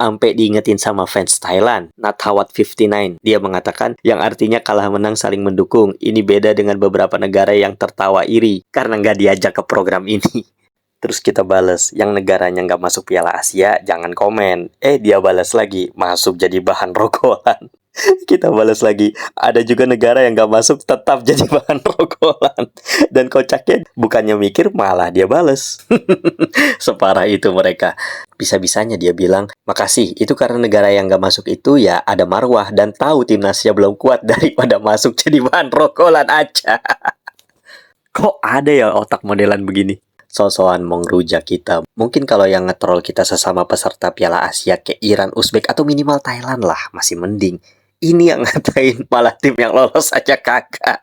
Ampe diingetin sama fans Thailand, Nathawat 59. Dia mengatakan yang artinya kalah menang saling mendukung. Ini beda dengan beberapa negara yang tertawa iri karena nggak diajak ke program ini. Terus kita balas, yang negaranya nggak masuk Piala Asia, jangan komen. Dia balas lagi, masuk jadi bahan rokokan. Kita balas lagi, ada juga negara yang nggak masuk tetap jadi bahan rokokan. Dan kocaknya, bukannya mikir, malah dia balas. Separah itu mereka. Bisa-bisanya dia bilang, makasih, itu karena negara yang nggak masuk itu ya ada marwah dan tahu timnasnya belum kuat daripada masuk jadi bahan rokokan aja. Kok ada ya otak modelan begini? So-soan mau ngerujak kita. Mungkin kalau yang ngetrol kita sesama peserta Piala Asia kayak Iran, Uzbek, atau minimal Thailand lah, masih mending. Ini yang ngatain malah tim yang lolos aja kagak.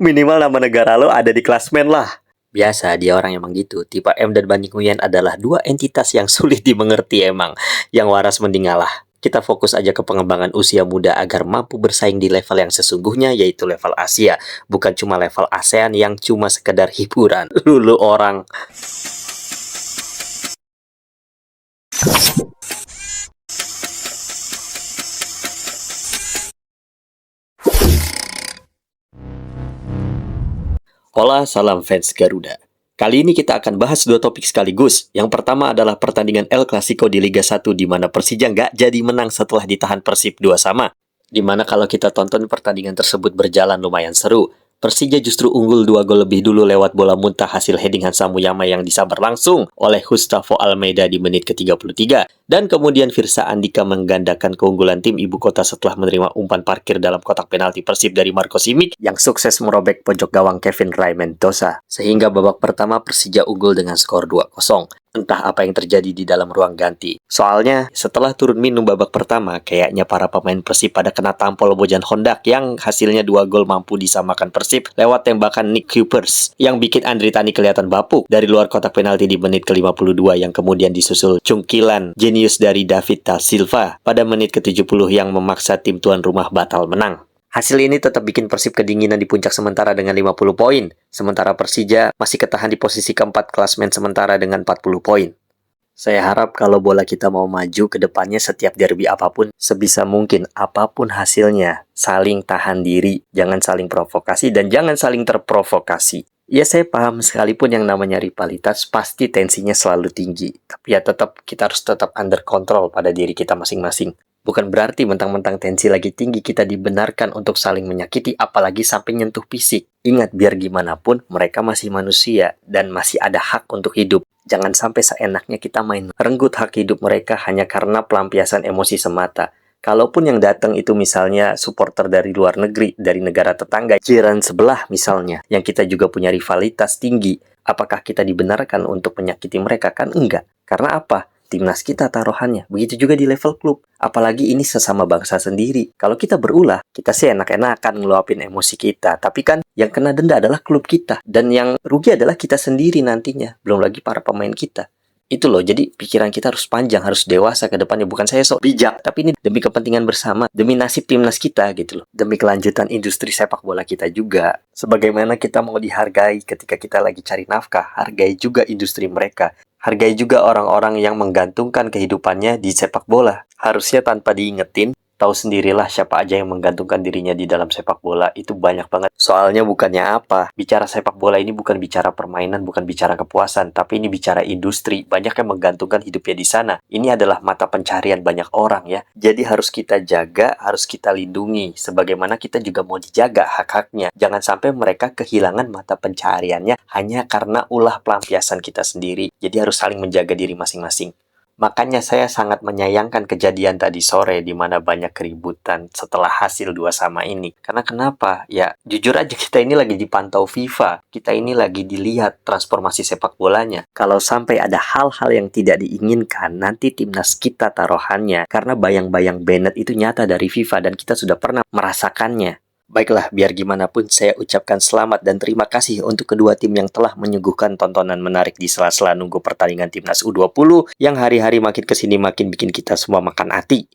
Minimal nama negara lo ada di klasmen lah. Biasa, dia orang emang gitu. Tipe M dan Ban Nguyen adalah dua entitas yang sulit dimengerti emang. Yang waras mending ngalah. Kita fokus aja ke pengembangan usia muda agar mampu bersaing di level yang sesungguhnya, yaitu level Asia. Bukan cuma level ASEAN yang cuma sekedar hiburan. Lulu orang. Hola, salam fans Garuda. Kali ini kita akan bahas dua topik sekaligus. Yang pertama adalah pertandingan El Clasico di Liga 1 di mana Persija nggak jadi menang setelah ditahan Persib 2-2. Di mana kalau kita tonton pertandingan tersebut berjalan lumayan seru. Persija justru unggul 2 gol lebih dulu lewat bola muntah hasil heading Hansa Muyama yang disabar langsung oleh Gustavo Almeida di menit ke-33. Dan kemudian Firsa Andika menggandakan keunggulan tim ibu kota setelah menerima umpan parkir dalam kotak penalti Persib dari Marco Simic yang sukses merobek pojok gawang Kevin Ray Mendoza. Sehingga babak pertama Persija unggul dengan skor 2-0. Entah apa yang terjadi di dalam ruang ganti. Soalnya, setelah turun minum babak pertama, kayaknya para pemain Persib pada kena tampol Bojan Hondak yang hasilnya 2 gol mampu disamakan Persib lewat tembakan Nick Kuipers yang bikin Andri Tani kelihatan bapuk dari luar kotak penalti di menit ke-52 yang kemudian disusul cungkilan jenius dari David da Silva pada menit ke-70 yang memaksa tim tuan rumah batal menang. Hasil ini tetap bikin Persib kedinginan di puncak sementara dengan 50 poin. Sementara Persija masih ketahan di posisi keempat klasmen sementara dengan 40 poin. Saya harap kalau bola kita mau maju ke depannya setiap derby apapun, sebisa mungkin apapun hasilnya, saling tahan diri, jangan saling provokasi dan jangan saling terprovokasi. Ya saya paham sekalipun yang namanya rivalitas pasti tensinya selalu tinggi. Tapi ya tetap kita harus tetap under control pada diri kita masing-masing. Bukan berarti mentang-mentang tensi lagi tinggi kita dibenarkan untuk saling menyakiti apalagi sampai nyentuh fisik. Ingat biar gimana pun mereka masih manusia dan masih ada hak untuk hidup. Jangan sampai seenaknya kita main renggut hak hidup mereka hanya karena pelampiasan emosi semata. Kalaupun yang datang itu misalnya supporter dari luar negeri, dari negara tetangga, jiran sebelah misalnya, yang kita juga punya rivalitas tinggi, apakah kita dibenarkan untuk menyakiti mereka? Kan enggak. Karena apa? Timnas kita taruhannya. Begitu juga di level klub. Apalagi ini sesama bangsa sendiri. Kalau kita berulah, kita sih enak-enakan ngeluapin emosi kita. Tapi kan yang kena denda adalah klub kita. Dan yang rugi adalah kita sendiri nantinya. Belum lagi para pemain kita. Itu loh, jadi pikiran kita harus panjang, harus dewasa ke depannya. Bukan saya sok bijak, tapi ini demi kepentingan bersama, demi nasib timnas kita gitu loh. Demi kelanjutan industri sepak bola kita juga. Sebagaimana kita mau dihargai ketika kita lagi cari nafkah, hargai juga industri mereka. Hargai juga orang-orang yang menggantungkan kehidupannya di sepak bola. Harusnya tanpa diingetin, tahu sendirilah siapa aja yang menggantungkan dirinya di dalam sepak bola. Itu banyak banget. Soalnya bukannya apa. Bicara sepak bola ini bukan bicara permainan, bukan bicara kepuasan. Tapi ini bicara industri. Banyak yang menggantungkan hidupnya di sana. Ini adalah mata pencarian banyak orang ya. Jadi harus kita jaga, harus kita lindungi. Sebagaimana kita juga mau dijaga hak-haknya. Jangan sampai mereka kehilangan mata pencariannya hanya karena ulah pelampiasan kita sendiri. Jadi harus saling menjaga diri masing-masing. Makanya saya sangat menyayangkan kejadian tadi sore di mana banyak keributan setelah hasil 2-2 ini. Karena kenapa? Ya, jujur aja kita ini lagi dipantau FIFA. Kita ini lagi dilihat transformasi sepak bolanya. Kalau sampai ada hal-hal yang tidak diinginkan, nanti timnas kita taruhannya. Karena bayang-bayang Bennett itu nyata dari FIFA dan kita sudah pernah merasakannya. Baiklah, biar gimana pun saya ucapkan selamat dan terima kasih untuk kedua tim yang telah menyuguhkan tontonan menarik di sela-sela nunggu pertandingan timnas U20 yang hari-hari makin kesini makin bikin kita semua makan hati.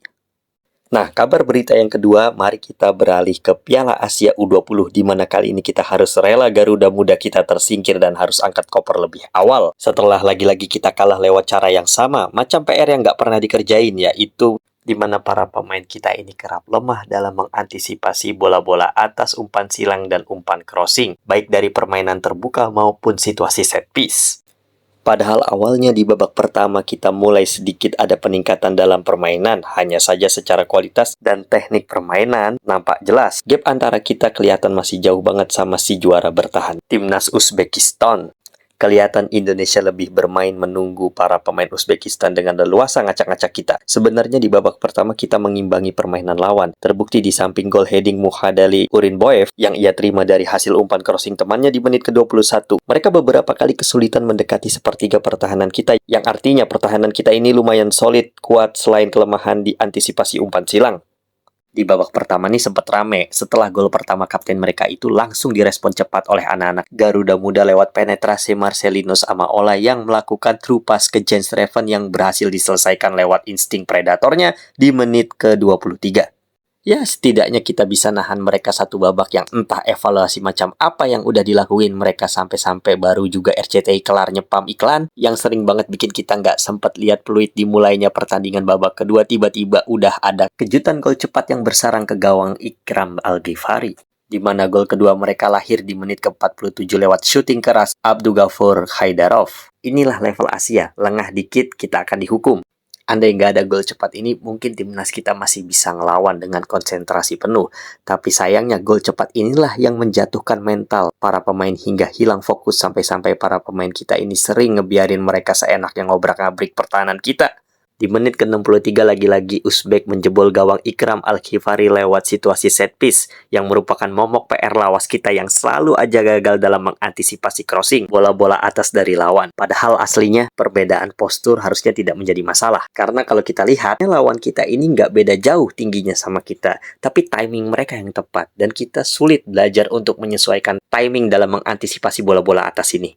Nah, kabar berita yang kedua, mari kita beralih ke Piala Asia U20, di mana kali ini kita harus rela Garuda Muda kita tersingkir dan harus angkat koper lebih awal. Setelah lagi-lagi kita kalah lewat cara yang sama, macam PR yang nggak pernah dikerjain, yaitu di mana para pemain kita ini kerap lemah dalam mengantisipasi bola-bola atas umpan silang dan umpan crossing, baik dari permainan terbuka maupun situasi set piece. Padahal awalnya di babak pertama kita mulai sedikit ada peningkatan dalam permainan, hanya saja secara kualitas dan teknik permainan nampak jelas. Gap antara kita kelihatan masih jauh banget sama si juara bertahan, Timnas Uzbekistan. Kelihatan Indonesia lebih bermain menunggu para pemain Uzbekistan dengan leluasa ngacak-ngacak kita. Sebenarnya di babak pertama kita mengimbangi permainan lawan. Terbukti di samping gol heading Mukhadali Urinboev yang ia terima dari hasil umpan crossing temannya di menit ke-21. Mereka beberapa kali kesulitan mendekati sepertiga pertahanan kita, yang artinya pertahanan kita ini lumayan solid, kuat selain kelemahan di antisipasi umpan silang. Di babak pertama nih sempat rame setelah gol pertama kapten mereka itu langsung direspon cepat oleh anak-anak Garuda Muda lewat penetrasi Marcelinus Amaola yang melakukan through pass ke Jens Reven yang berhasil diselesaikan lewat insting predatornya di menit ke-23. Ya, setidaknya kita bisa nahan mereka satu babak yang entah evaluasi macam apa yang udah dilakuin mereka sampai-sampai baru juga RCTI kelar nyepam iklan yang sering banget bikin kita nggak sempet lihat peluit dimulainya pertandingan babak kedua, tiba-tiba udah ada kejutan gol cepat yang bersarang ke gawang Ikram Al-Ghifari, di mana gol kedua mereka lahir di menit ke-47 lewat syuting keras Abdugafur Haidarov. Inilah level Asia, lengah dikit kita akan dihukum. Andai nggak ada gol cepat ini, mungkin timnas kita masih bisa ngelawan dengan konsentrasi penuh. Tapi sayangnya gol cepat inilah yang menjatuhkan mental para pemain hingga hilang fokus sampai-sampai para pemain kita ini sering ngebiarin mereka seenaknya ngobrak-ngabrik pertahanan kita. Di menit ke-63 lagi-lagi Uzbek menjebol gawang Ikram Al-Ghifari lewat situasi set piece yang merupakan momok PR lawas kita yang selalu aja gagal dalam mengantisipasi crossing bola-bola atas dari lawan. Padahal aslinya perbedaan postur harusnya tidak menjadi masalah. Karena kalau kita lihat, lawan kita ini nggak beda jauh tingginya sama kita. Tapi timing mereka yang tepat dan kita sulit belajar untuk menyesuaikan timing dalam mengantisipasi bola-bola atas ini.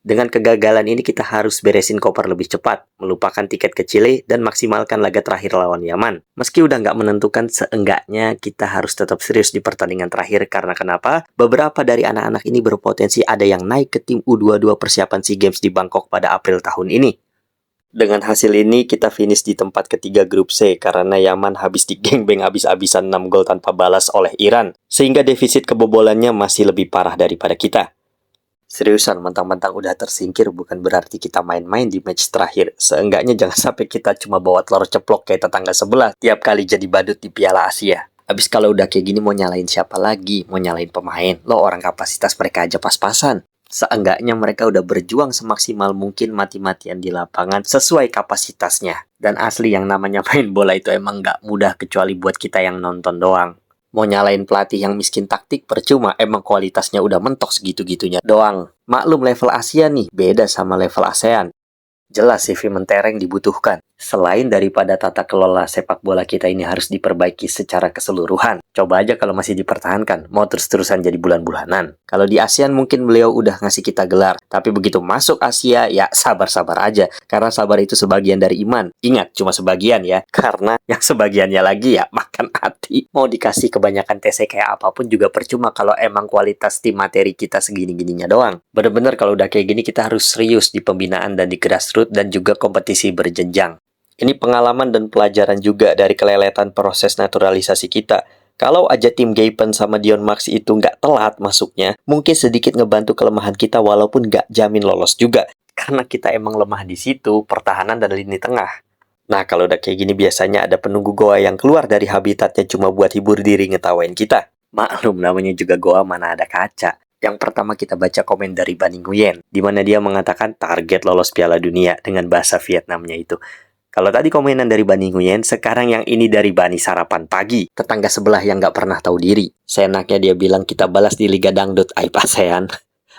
Dengan kegagalan ini kita harus beresin koper lebih cepat, melupakan tiket ke Chile, dan maksimalkan laga terakhir lawan Yaman. Meski udah nggak menentukan, seenggaknya kita harus tetap serius di pertandingan terakhir. Karena kenapa? Beberapa dari anak-anak ini berpotensi ada yang naik ke tim U22 persiapan SEA Games di Bangkok pada April tahun ini. Dengan hasil ini, kita finish di tempat ketiga grup C karena Yaman habis digengbeng habis-habisan 6 gol tanpa balas oleh Iran, sehingga defisit kebobolannya masih lebih parah daripada kita. Seriusan, mentang-mentang udah tersingkir bukan berarti kita main-main di match terakhir. Seenggaknya jangan sampai kita cuma bawa telur ceplok kayak tetangga sebelah tiap kali jadi badut di Piala Asia. Abis kalau udah kayak gini mau nyalain siapa lagi? Mau nyalain pemain? Lo orang kapasitas mereka aja pas-pasan. Seenggaknya mereka udah berjuang semaksimal mungkin mati-matian di lapangan sesuai kapasitasnya. Dan asli yang namanya main bola itu emang nggak mudah kecuali buat kita yang nonton doang. Mau nyalain pelatih yang miskin taktik percuma, emang kualitasnya udah mentok segitu-gitunya doang. Maklum level Asia nih, beda sama level ASEAN. Jelas CV mentereng dibutuhkan. Selain daripada tata kelola sepak bola kita ini harus diperbaiki secara keseluruhan. Coba aja kalau masih dipertahankan, mau terus-terusan jadi bulan-bulanan. Kalau di ASEAN mungkin beliau udah ngasih kita gelar. Tapi begitu masuk Asia, ya sabar-sabar aja. Karena sabar itu sebagian dari iman. Ingat, cuma sebagian ya. Karena yang sebagiannya lagi ya makan hati. Mau dikasih kebanyakan TC kayak apapun juga percuma kalau emang kualitas tim materi kita segini-gininya doang. Bener-bener kalau udah kayak gini kita harus serius di pembinaan dan di grassroots dan juga kompetisi berjenjang. Ini pengalaman dan pelajaran juga dari keleletan proses naturalisasi kita. Kalau aja tim Gaipen sama Dion Max itu nggak telat masuknya, mungkin sedikit ngebantu kelemahan kita walaupun nggak jamin lolos juga. Karena kita emang lemah di situ, pertahanan dan lini tengah. Nah, kalau udah kayak gini biasanya ada penunggu goa yang keluar dari habitatnya cuma buat hibur diri ngetawain kita. Maklum namanya juga goa mana ada kaca. Yang pertama kita baca komen dari Bani Nguyen, di mana dia mengatakan target lolos Piala Dunia dengan bahasa Vietnamnya itu. Kalau tadi komenan dari Bani Nguyen, sekarang yang ini dari Bani Sarapan Pagi, tetangga sebelah yang nggak pernah tahu diri. Seenaknya dia bilang kita balas di Liga Dangdut Aib ASEAN.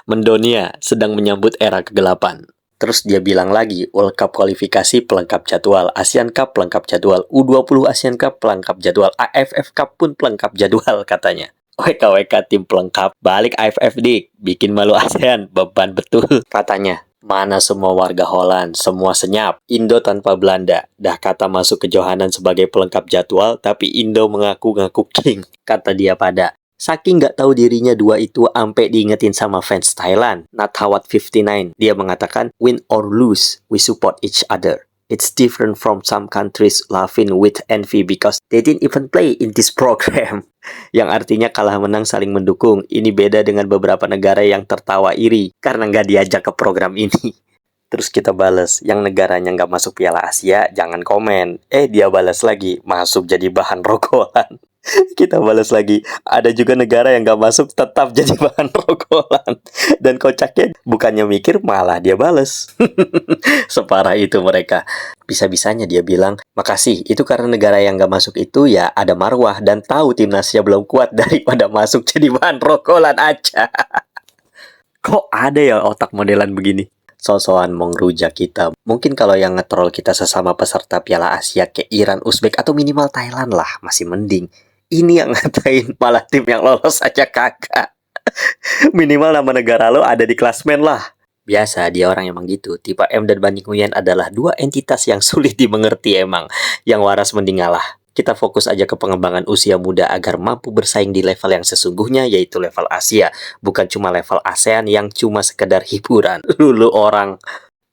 Mendonia sedang menyambut era kegelapan. Terus dia bilang lagi, World Cup kualifikasi pelengkap jadwal, ASEAN Cup pelengkap jadwal, U20 ASEAN Cup pelengkap jadwal, AFF Cup pun pelengkap jadwal katanya. WKWK tim pelengkap, balik AFF dik, bikin malu ASEAN, beban betul katanya. Mana semua warga Holland, semua senyap. Indo tanpa Belanda. Dah kata masuk ke Johanan sebagai pelengkap jadwal, tapi Indo mengaku-ngaku king, kata dia pada. Saking nggak tahu dirinya dua itu ampe diingetin sama fans Thailand. Nathawat 59, dia mengatakan, win or lose, we support each other. It's different from some countries laughing with envy because they didn't even play in this program. Yang artinya kalah menang saling mendukung. Ini beda dengan beberapa negara yang tertawa iri karena nggak diajak ke program ini. Terus kita balas, yang negaranya nggak masuk Piala Asia, jangan komen. Dia balas lagi, masuk jadi bahan rokokan. Kita balas lagi, ada juga negara yang nggak masuk tetap jadi bahan rokokan. Dan kocaknya, bukannya mikir, malah dia balas. Separah itu mereka. Bisa-bisanya dia bilang, makasih, itu karena negara yang nggak masuk itu ya ada marwah dan tahu timnasnya belum kuat daripada masuk jadi bahan rokokan aja. Kok ada ya otak modelan begini? So-soan mau ngerujak kita. Mungkin kalau yang ngetrol kita sesama peserta Piala Asia kayak Iran, Uzbek, atau minimal Thailand lah, masih mending. Ini yang ngatain malah tim yang lolos aja kagak. Minimal nama negara lo ada di klasmen lah. Biasa dia orang emang gitu. Tipe M dan Ban Nguyen adalah dua entitas yang sulit dimengerti emang. Yang waras mending ngalah. Kita fokus aja ke pengembangan usia muda agar mampu bersaing di level yang sesungguhnya, yaitu level Asia. Bukan cuma level ASEAN yang cuma sekedar hiburan. Lulu orang.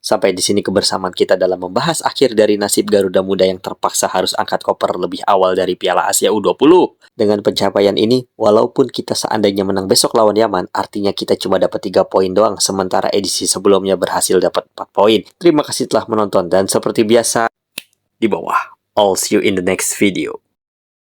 Sampai di sini kebersamaan kita dalam membahas akhir dari nasib Garuda Muda yang terpaksa harus angkat koper lebih awal dari Piala Asia U20. Dengan pencapaian ini, walaupun kita seandainya menang besok lawan Yaman, artinya kita cuma dapat 3 poin doang, sementara edisi sebelumnya berhasil dapat 4 poin. Terima kasih telah menonton, dan seperti biasa, di bawah. I'll see you in the next video.